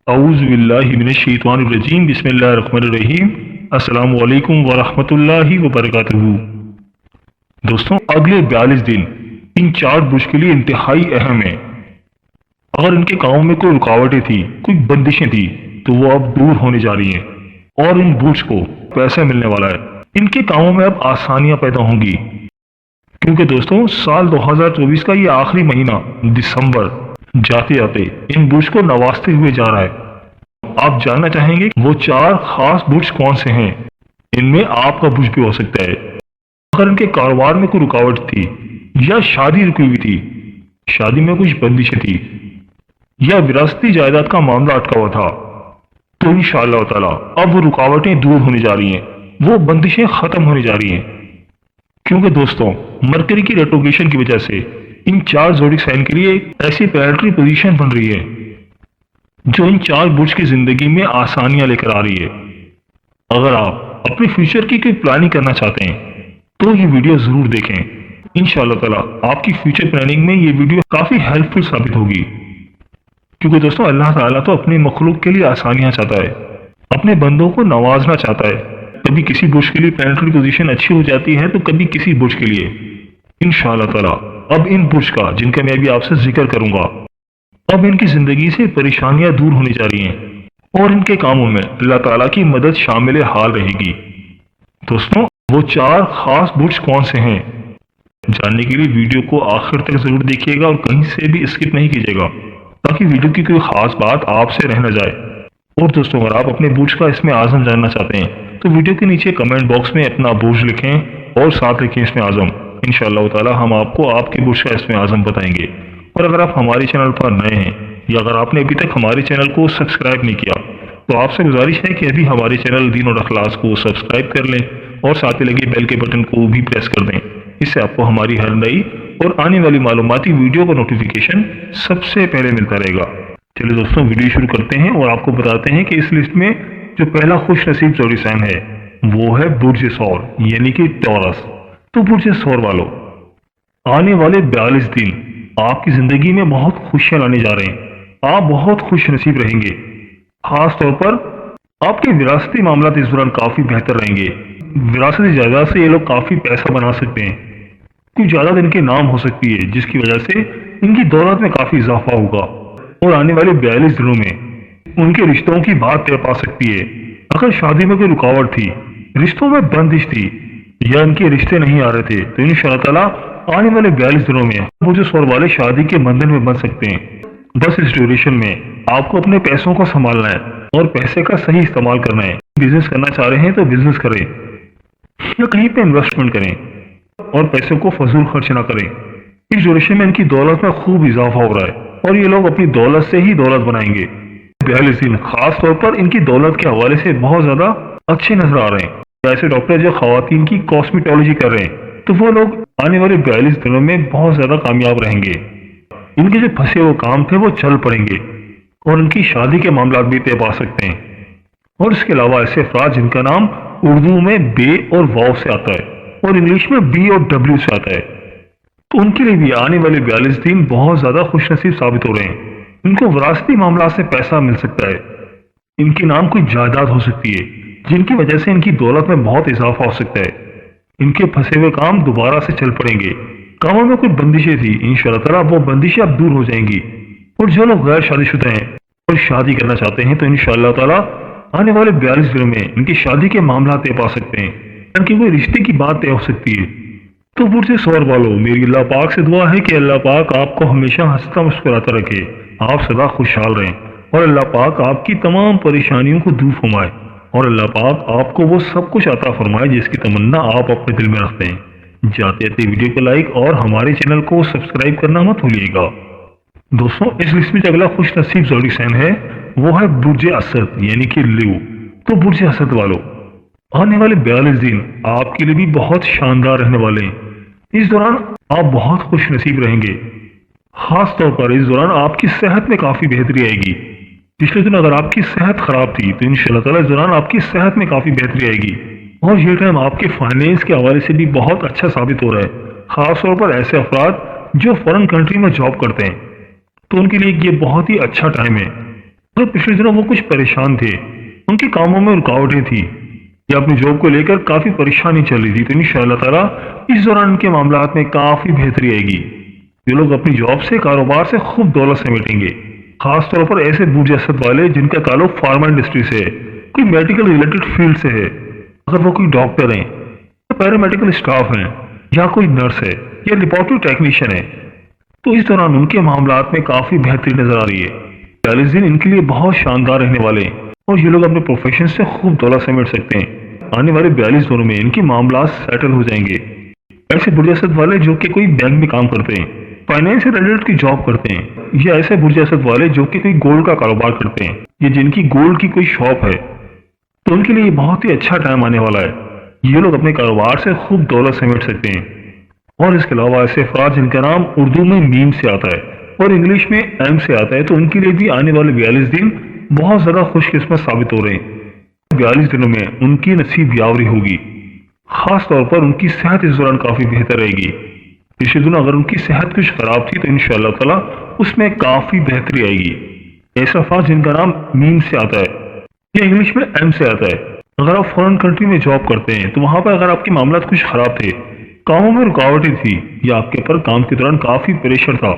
اعوذ باللہ من الشیطان الرجیم بسم اللہ الرحمن الرحیم السلام علیکم ورحمۃ اللہ وبرکاتہ۔ دوستوں، اگلے 42 دن ان 4 برج کے لیے انتہائی اہم ہیں۔ اگر ان کے کاموں میں کوئی رکاوٹیں تھی، کوئی بندشیں تھی، تو وہ اب دور ہونے جا رہی ہیں اور ان برج کو پیسہ ملنے والا ہے۔ ان کے کاموں میں اب آسانیاں پیدا ہوں گی، کیونکہ دوستوں سال 2024 کا یہ آخری مہینہ دسمبر جاتے جاتے ان برج کو نوازتے ہوئے جا رہا ہے۔ آپ جاننا چاہیں گے وہ 4 خاص برج کون سے ہیں؟ ان میں آپ کا برج بھی ہو سکتا ہے۔ اگر ان کے کاروبار میں کوئی رکاوٹ تھی، یا شادی رکی ہوئی تھی، شادی میں کچھ بندشیں تھی، یا وراثتی جائیداد کا معاملہ اٹکا ہوا تھا، تو انشاءاللہ تعالی اب وہ رکاوٹیں دور ہونے جا رہی ہیں، وہ بندشیں ختم ہونے جا رہی ہیں۔ کیونکہ دوستوں مرکری کی ریٹروگریشن کی وجہ سے ان 4 زوڈک سائن کے لیے ایک ایسی پلانٹری پوزیشن بن رہی ہے جو ان 4 برج کی زندگی میں آسانیاں لے کر آ رہی ہے۔ اگر آپ اپنے فیوچر کی کوئی پلاننگ کرنا چاہتے ہیں تو یہ ویڈیو ضرور دیکھیں۔ انشاءاللہ تعالی آپ کی فیوچر پلاننگ میں یہ ویڈیو کافی ہیلپ فل ثابت ہوگی، کیونکہ دوستوں اللہ تعالیٰ تو اپنے مخلوق کے لیے آسانیاں چاہتا ہے، اپنے بندوں کو نوازنا چاہتا ہے۔ کبھی کسی برج کے لیے پلانٹری پوزیشن اچھی ہو جاتی ہے تو کبھی کسی برج کے لیے۔ انشاءاللہ تعالی اب ان برج کا، جن کا میں ابھی آپ سے ذکر کروں گا، اب ان کی زندگی سے پریشانیاں دور ہونے جا رہی ہیں اور ان کے کاموں میں اللہ تعالیٰ کی مدد شامل حال رہے گی۔ دوستوں وہ 4 خاص برج کون سے ہیں؟ جاننے کے لیے ویڈیو کو آخر تک ضرور دیکھیے گا اور کہیں سے بھی اسکپ نہیں کیجیے گا، تاکہ ویڈیو کی کوئی خاص بات آپ سے رہ نہ جائے۔ اور دوستوں اگر آپ اپنے برج کا اسم اعظم جاننا چاہتے ہیں تو ویڈیو کے نیچے کمنٹ باکس میں اپنا برج لکھیں اور ساتھ لکھیں اسم اعظم۔ انشاءاللہ تعالی ہم آپ کو آپ کے برج کا اسم اعظم بتائیں گے۔ اور اگر آپ ہمارے چینل پر نئے ہیں یا اگر آپ نے ابھی تک ہمارے چینل کو سبسکرائب نہیں کیا تو آپ سے گزارش ہے کہ ابھی ہمارے چینل دین اور اخلاص کو سبسکرائب کر لیں اور ساتھ ہی لگے بیل کے بٹن کو بھی پریس کر دیں۔ اس سے آپ کو ہماری ہر نئی اور آنے والی معلوماتی ویڈیو کا نوٹیفیکیشن سب سے پہلے ملتا رہے گا۔ چلیے دوستوں ویڈیو شروع کرتے ہیں اور آپ کو بتاتے ہیں کہ اس لسٹ میں جو پہلا خوش نصیب زوڈک سائن ہے وہ ہے برج ثور یعنی کہ ٹورس۔ تو برج ثور والوں، آنے والے 42 دن آپ کی زندگی میں بہت خوشیاں لانے جا رہے ہیں۔ آپ بہت خوش نصیب رہیں گے۔ خاص طور پر آپ کے وراثتی معاملات اس دوران کافی بہتر رہیں گے۔ وراثتی جائیداد سے یہ لوگ کافی پیسہ بنا سکتے ہیں۔ کوئی جائیداد ان کے نام ہو سکتی ہے جس کی وجہ سے ان کی دولت میں کافی اضافہ ہوگا اور آنے والے 42 دنوں میں ان کے رشتوں کی بات طے پا سکتی ہے۔ اگر شادی میں کوئی رکاوٹ تھی، رشتوں میں بندش تھی یا ان کے رشتے نہیں آ رہے تھے تو انشاءاللہ تعالیٰ آنے والے 42 دنوں میں برج ثور والے شادی کے بندھن میں بن سکتے ہیں۔ بس اس ڈیوریشن میں آپ کو اپنے پیسوں کو سنبھالنا ہے اور پیسے کا صحیح استعمال کرنا ہے۔ بزنس کرنا چاہ رہے ہیں تو بزنس کریں یا کہیں پہ انویسٹمنٹ کریں اور پیسوں کو فضول خرچ نہ کریں۔ اس ڈیوریشن میں ان کی دولت میں خوب اضافہ ہو رہا ہے اور یہ لوگ اپنی دولت سے ہی دولت بنائیں گے۔ 42 دن خاص طور پر ان کی دولت کے حوالے سے بہت زیادہ اچھے نظر آ رہے ہیں۔ ایسے ڈاکٹر جو خواتین کی کاسمیٹولوجی کر رہے ہیں تو وہ لوگ آنے والے 42 دنوں میں بہت زیادہ کامیاب رہیں گے۔ ان کے جو پھنسے ہوئے کام تھے وہ چل پڑیں گے اور ان کی شادی کے معاملات بھی طے پا سکتے ہیں۔ اور اس کے علاوہ ایسے افراد جن کا نام اردو میں بے اور واو سے آتا ہے اور انگلش میں بی اور ڈبلیو سے آتا ہے، تو ان کے لیے بھی آنے والے 42 دن بہت زیادہ خوش نصیب ثابت ہو رہے ہیں۔ ان کو وراثتی معاملات سے پیسہ مل سکتا ہے۔ ان کے نام کوئی جائیداد ہو سکتی ہے جن کی وجہ سے ان کی دولت میں بہت اضافہ ہو سکتا ہے۔ ان کے پھنسے ہوئے کام دوبارہ سے چل پڑیں گے۔ کاموں میں کوئی بندشیں تھی، انشاءاللہ تعالیٰ وہ بندشیں اب دور ہو جائیں گی۔ اور جو لوگ غیر شادی شدہ ہیں اور شادی کرنا چاہتے ہیں تو انشاءاللہ تعالیٰ آنے والے 42 دنوں میں ان کی شادی کے معاملات طے پا سکتے ہیں، ان کی کوئی رشتے کی بات طے ہو سکتی ہے۔ تو برج ثور والوں، میری اللہ پاک سے دعا ہے کہ اللہ پاک آپ کو ہمیشہ ہنستا مسکراتا رکھے، آپ سدا خوشحال رہیں اور اللہ پاک آپ کی تمام پریشانیوں کو دور فرمائے اور اللہ پاک آپ کو وہ سب کچھ عطا فرمائے جس کی تمنا آپ اپنے دل میں رکھتے ہیں۔ جاتے جاتے ویڈیو کو لائک اور ہمارے چینل کو سبسکرائب کرنا مت بھولیے گا۔ دوستوں اس لسٹ میں جو اگلا خوش نصیب زوڈک سائن ہے وہ ہے برج اسد یعنی کہ لیو۔ تو برج اسد والوں، آنے والے 42 دن آپ کے لیے بھی بہت شاندار رہنے والے ہیں۔ اس دوران آپ بہت خوش نصیب رہیں گے۔ خاص طور پر اس دوران آپ کی صحت میں کافی بہتری آئے گی۔ پچھلے دن اگر آپ کی صحت خراب تھی تو انشاءاللہ تعالیٰ اس دوران آپ کی صحت میں کافی بہتری آئے گی اور یہ ٹائم آپ کے فائنینس کے حوالے سے بھی بہت اچھا ثابت ہو رہا ہے۔ خاص طور پر ایسے افراد جو فورن کنٹری میں جاب کرتے ہیں تو ان کے لیے یہ بہت ہی اچھا ٹائم ہے۔ अगर पिछले दिनों वो कुछ परेशान थे, उनके कामों में रुकावटें थी या अपनी जॉब को लेकर काफी परेशानी चल रही थी, तो इंशाअल्लाह ताला इस दौरान इनके मामलात में काफी बेहतरी आएगी। ये लोग अपनी जॉब से, कारोबार से खूब दौलत समेटेंगे। खास तौर पर ऐसे बूढ़े असद वाले जिनका ताल्लुक फार्मा इंडस्ट्री से है, कोई मेडिकल रिलेटेड फील्ड से है, अगर वो कोई डॉक्टर हैं या पैरामेडिकल स्टाफ हैं या कोई नर्स है या लेबोरेटरी टेक्नीशियन है, तो इस दौरान उनके मामलात में काफी बेहतरी नजर आ रही है। 40 दिन इनके लिए बहुत शानदार रहने वाले हैं और ये लोग अपने प्रोफेशन से खूब दौलत समेट सकते हैं। आने वाले 42 दिनों में इनके मामलात सेटल हो जाएंगे। ऐसे बुर्ज असद वाले जो कि कोई बैंक में काम करते हैं, फाइनेंस से रिलेटेड की जॉब करते हैं, या ऐसे बुर्ज असद वाले जो कि कोई गोल्ड का कारोबार करते हैं या जिनकी गोल्ड की कोई शॉप है, तो उनके लिए बहुत ही अच्छा टाइम आने वाला है। ये लोग अपने कारोबार से खूब दौलत समेट सकते हैं। और इसके अलावा ऐसे अफराद जिनका नाम उर्दू में मीम से आता है और इंग्लिश में एम से आता है, तो उनके लिए भी आने वाले 42 दिन बहुत ज्यादा खुशकिस्मत साबित हो रहे हैं। 42 दिनों में उनकी नसीब यावरी होगी। खास तौर पर उनकी सेहत इस दौरान काफी बेहतर रहेगी। पिछले दिनों अगर उनकी सेहत कुछ खराब थी, तो इंशाअल्लाह ताला उसमें काफी बेहतरी आएगी। ऐसा अफराद जिनका नाम मीम से आता है या इंग्लिश में एम से आता है, अगर आप फॉरेन कंट्री में जॉब करते हैं, तो वहां पर अगर आपके मामला कुछ खराब थे, कामों में रुकावटें थी या आपके ऊपर काम के दौरान काफी प्रेशर था,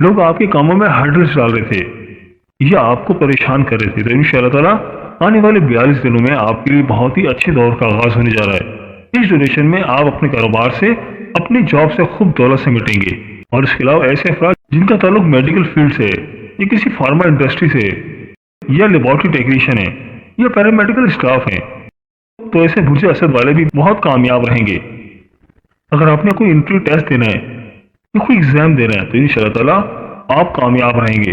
लोग आपके कामों में हर्डल्स डाल रहे थे या आपको परेशान कर रहे थे, तो इंशाअल्लाह ताला आने वाले 42 दिनों में आपके लिए बहुत ही अच्छे दौर का आगाज होने जा रहा है। इस ड्यूरेशन में आप अपने कारोबार से, अपनी जॉब से खूब दौलत समेटेंगे। और इसके अलावा ऐसे अफराद जिनका ताल्लुक मेडिकल फील्ड से है या किसी फार्मा इंडस्ट्री से है या लेबोरेटरी टेक्नीशियन है या पैरामेडिकल स्टाफ है, तो ऐसे बुर्ज असद वाले भी बहुत कामयाब रहेंगे। अगर आपने कोई इंटरव्यू टेस्ट देना है या कोई एग्जाम देना है, तो इंशाअल्लाह ताला आप कामयाब रहेंगे।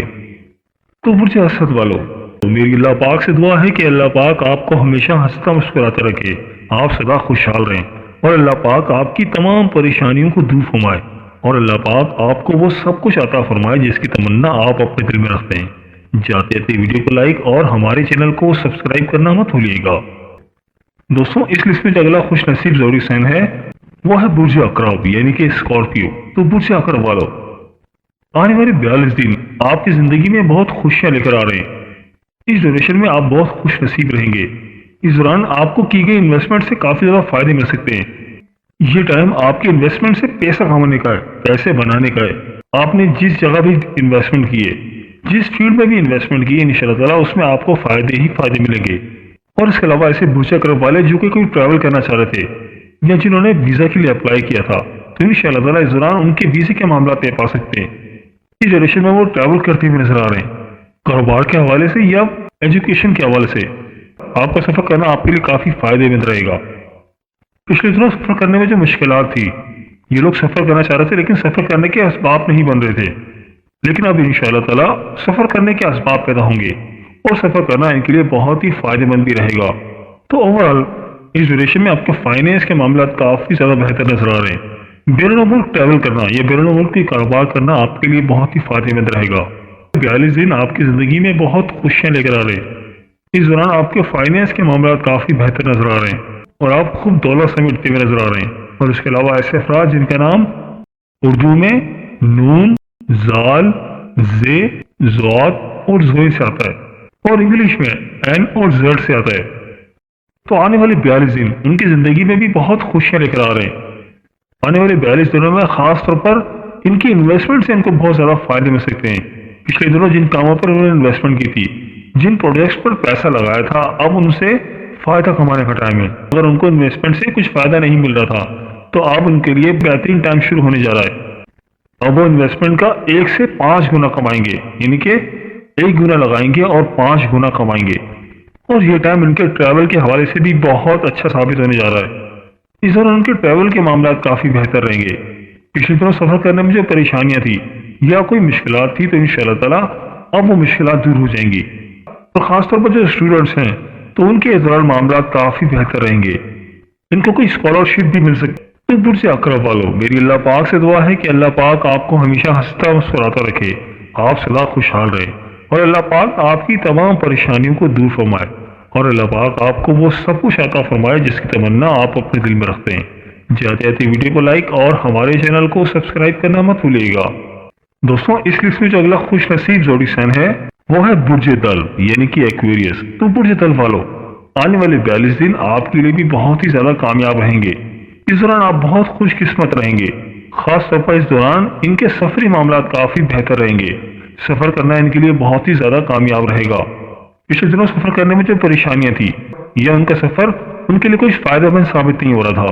तो बुर्ज असद वालों, तो मेरी अल्लाह पाक से दुआ है कि अल्लाह पाक आपको हमेशा हंसता मुस्कुराता रखे, आप सदा खुशहाल रहें और अल्लाह पाक आपकी तमाम परेशानियों को दूर फरमाए और अल्लाह पाक आपको वो सब कुछ अता फरमाए जिसकी तमन्ना आप अपने दिल में रखते हैं। जाते जाते वीडियो को लाइक और हमारे चैनल को सब्सक्राइब करना मत भूलिएगा। दोस्तों, इस लिस्ट में जो अगला खुश नसीब ज़ोरी साइन है वो है बुर्ज अकरब यानी कि स्कॉर्पियो। तो बुर्ज अकरब वालों, आने वाले 42 दिन आपकी जिंदगी में बहुत खुशियां लेकर आ रहे हैं। इस ड्यूरेशन में आप बहुत खुश नसीब रहेंगे। इस दौरान आपको की गई इन्वेस्टमेंट से काफी ज्यादा फायदे मिल सकते हैं। ये टाइम आपके इन्वेस्टमेंट से पैसा कमाने का है, पैसे बनाने का है। आपने जिस जगह भी इन्वेस्टमेंट की है, जिस फील्ड में भी इन्वेस्टमेंट की है, इंशाअल्लाह ताला उसमें आपको फायदे ही फायदे मिलेंगे। और इसके अलावा ऐसे बुर्ज अकरब वाले जो कि कोई ट्रैवल करना चाह रहे थे या जिन्होंने वीजा के लिए अप्लाई किया था, तो इंशाअल्लाह ताला इस दौरान उनके वीजे के मामला तय पा सकते हैं। इस ड्यूरेशन में वो ट्रैवल करते हुए नजर आ रहे हैं। कारोबार के हवाले से या एजुकेशन के हवाले से आपका सफर करना आपके लिए काफी फायदेमंद रहेगा। पिछले दिनों सफर करने में जो मुश्किलात थी, ये लोग सफर करना चाह रहे थे लेकिन सफर करने के असबाब नहीं बन रहे थे, लेकिन अब इंशाअल्लाह ताला सफर करने के असबाब पैदा होंगे और सफर करना इनके लिए बहुत ही फायदेमंद भी रहेगा। तो ओवरऑल इस ड्यूरेशन में आपके फाइनेंस के मामला काफी ज्यादा बेहतर नजर आ रहे हैं। बैरून मुल्क ट्रैवल करना या बैरून मुल्क की कारोबार करना आपके लिए बहुत ही फायदेमंद रहेगा। 42 दिन आपकी जिंदगी में बहुत खुशियां लेकर आ रहे हैं। इस दौरान आपके फाइनेंस के मामला काफी बेहतर नजर आ रहे हैं और आप खूब दौलत समेटते हुए नजर आ रहे हैं। और इसके अलावा ऐसे अफराद जिनका नाम उर्दू में नून, जाल, जे, ज़ौत और ज़ोई से आता है और इंग्लिश में एन और जेड से आता है, तो आने वाले 42 दिन उनकी जिंदगी में भी बहुत खुशियां लेकर आ रहे हैं। आने वाले 42 दिनों में खास तौर पर इनकी इन्वेस्टमेंट से इनको बहुत ज्यादा फायदे मिल सकते हैं। पिछले दिनों जिन कामों पर उन्होंने इन्वेस्टमेंट की थी, जिन प्रोजेक्ट्स पर पैसा लगाया था, अब उनसे फायदा कमाने का टाइम है। अगर उनको इन्वेस्टमेंट से कुछ फायदा नहीं मिल रहा था, तो अब उनके लिए बेहतरीन टाइम शुरू होने जा रहा है। अब वो इन्वेस्टमेंट का 1 से 5 गुना कमाएंगे, यानी कि 1 गुना लगाएंगे और 5 गुना कमाएंगे। और ये टाइम इनके ट्रैवल के हवाले से भी बहुत अच्छा साबित होने जा रहा है। इस दौरान उनके ट्रैवल के मामला काफी बेहतर रहेंगे। पिछली तरह सफर करने में जो परेशानियां थी या कोई मुश्किलात थी, तो इंशाअल्लाह ताला अब वो मुश्किलात दूर हो जाएंगी। और खासतौर पर जो स्टूडेंट्स हैं, तो उनके इस दौरान मामला काफी बेहतर रहेंगे। इनको कोई स्कॉलरशिप भी मिल सकती है। तो बुर्ज अकरब वालों, मेरी अल्लाह पाक से दुआ है कि अल्लाह पाक आपको हमेशा हंसता मुस्कुराता रखे, आप सदा खुशहाल रहे और अल्लाह पाक आपकी तमाम परेशानियों को दूर फरमाए और अल्लाह पाक आपको वो सब कुछ अता फरमाए जिसकी तमन्ना आप अपने दिल में रखते हैं। जाते जाते वीडियो को लाइक और हमारे चैनल को सब्सक्राइब करना मत भूलिएगा। दोस्तों, इस लिस्ट में जो अगला खुश नसीब जोड़ी साइन है वो है बुर्ज दल यानी कि एक्वेरियस। तो बुर्ज दल वालों, आने वाले 42 दिन आपके लिए भी बहुत ही ज्यादा कामयाब रहेंगे। इस दौरान आप बहुत खुशकिस्मत रहेंगे। खास तौर पर इस दौरान इनके सफरी मामला काफी बेहतर रहेंगे। सफर करना इनके लिए बहुत ही ज्यादा कामयाब रहेगा। पिछले दिनों सफर करने में जो परेशानियां थी या उनका सफर उनके लिए कुछ फायदेमंद साबित नहीं हो रहा था,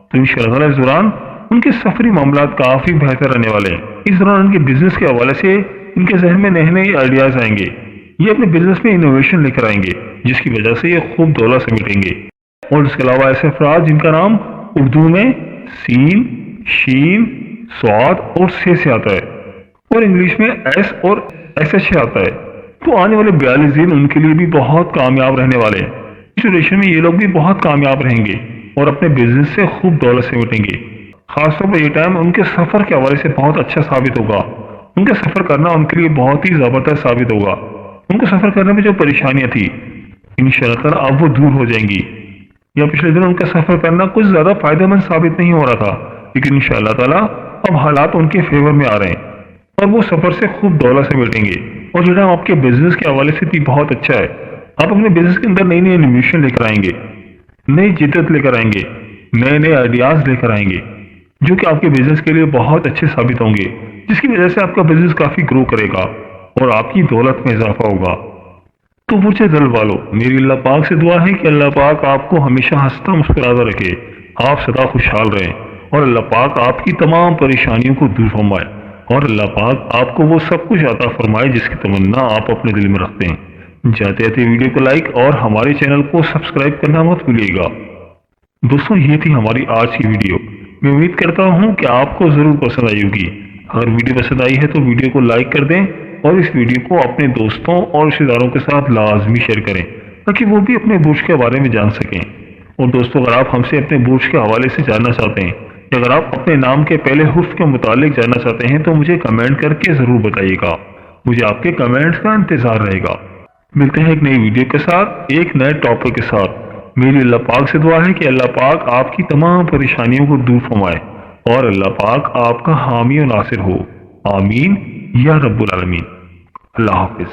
तो इंशाअल्लाह इस दौरान उनके सफरी मामला काफी बेहतर रहने वाले हैं। इस दौरान उनके बिजनेस के हवाले से इनके जहन में नए नए आइडियाज आएंगे। ये अपने बिजनेस में इनोवेशन लेकर आएंगे जिसकी वजह से ये खूब दौलत समेटेंगे। और इसके अलावा ऐसे अफराद जिनका नाम उर्दू में सीन, शीन, स्वाद और से आता है और इंग्लिश में एस और एस एच से आता है, तो आने वाले 42 दिन उनके लिए भी बहुत कामयाब रहने वाले हैं। इस ड्यूरेशन में ये लोग भी बहुत कामयाब रहेंगे और अपने बिजनेस से खूब दौलत समेटेंगे। खासतौर पर ये टाइम उनके सफर के हवाले से बहुत अच्छा साबित होगा। उनका सफर करना उनके लिए बहुत ही जबरदस्त साबित होगा। उनको सफर करने में जो परेशानियां थी इंशाअल्लाह अब वो दूर हो जाएंगी। या पिछले दिनों उनका सफर करना कुछ ज्यादा फायदेमंद साबित नहीं हो रहा था, लेकिन इंशाअल्लाह ताला अब हालात उनके फेवर में आ रहे हैं और वो सफर से खूब दौलत समेटेंगे। और जो टाइम आपके बिजनेस के हवाले से भी बहुत अच्छा है। आप अपने बिजनेस के अंदर नई नई इनोवेशन लेकर आएंगे, नई जिद्दत लेकर आएंगे, नए नए आइडियाज लेकर आएंगे जो कि आपके बिजनेस के लिए बहुत अच्छे साबित होंगे, जिसकी वजह से आपका बिजनेस काफी ग्रो करेगा और आपकी दौलत में इजाफा होगा। तो बुर्ज दल वालों, मेरी अल्लाह पाक से दुआ है कि अल्लाह पाक आपको हमेशा हंसता मुस्कुराता रखे, आप सदा खुशहाल रहें और अल्लाह पाक आपकी तमाम परेशानियों को दूर फरमाए और अल्लाह पाक आपको वो सब कुछ अता फरमाए जिसकी तमन्ना आप अपने दिल में रखते हैं। जाते जाते वीडियो को लाइक और हमारे चैनल को सब्सक्राइब करना मत भूलिएगा। दोस्तों, ये थी हमारी आज की वीडियो। मैं उम्मीद करता हूँ कि आपको जरूर पसंद आई होगी। अगर वीडियो पसंद आई है तो वीडियो को लाइक कर दें और इस वीडियो को अपने दोस्तों और रिश्तेदारों के साथ लाजमी शेयर करें ताकि वो भी अपने बुर्ज के बारे में जान सकें। और दोस्तों, अगर आप हमसे अपने बुर्ज के हवाले से जानना चाहते हैं या अगर आप अपने नाम के पहले हुर्फ के मुतालिक जानना चाहते हैं तो मुझे कमेंट करके जरूर बताइएगा। मुझे आपके कमेंट्स का इंतजार रहेगा। मिलते हैं एक नई वीडियो के साथ, एक नए टॉपिक के साथ। मेरी अल्लाह पाक से दुआ है कि अल्लाह पाक आपकी तमाम परेशानियों को दूर फरमाए और अल्लाह पाक आपका हामी और नासिर हो। आमीन या रब्बुल आलमीन। अल्लाह हाफिज।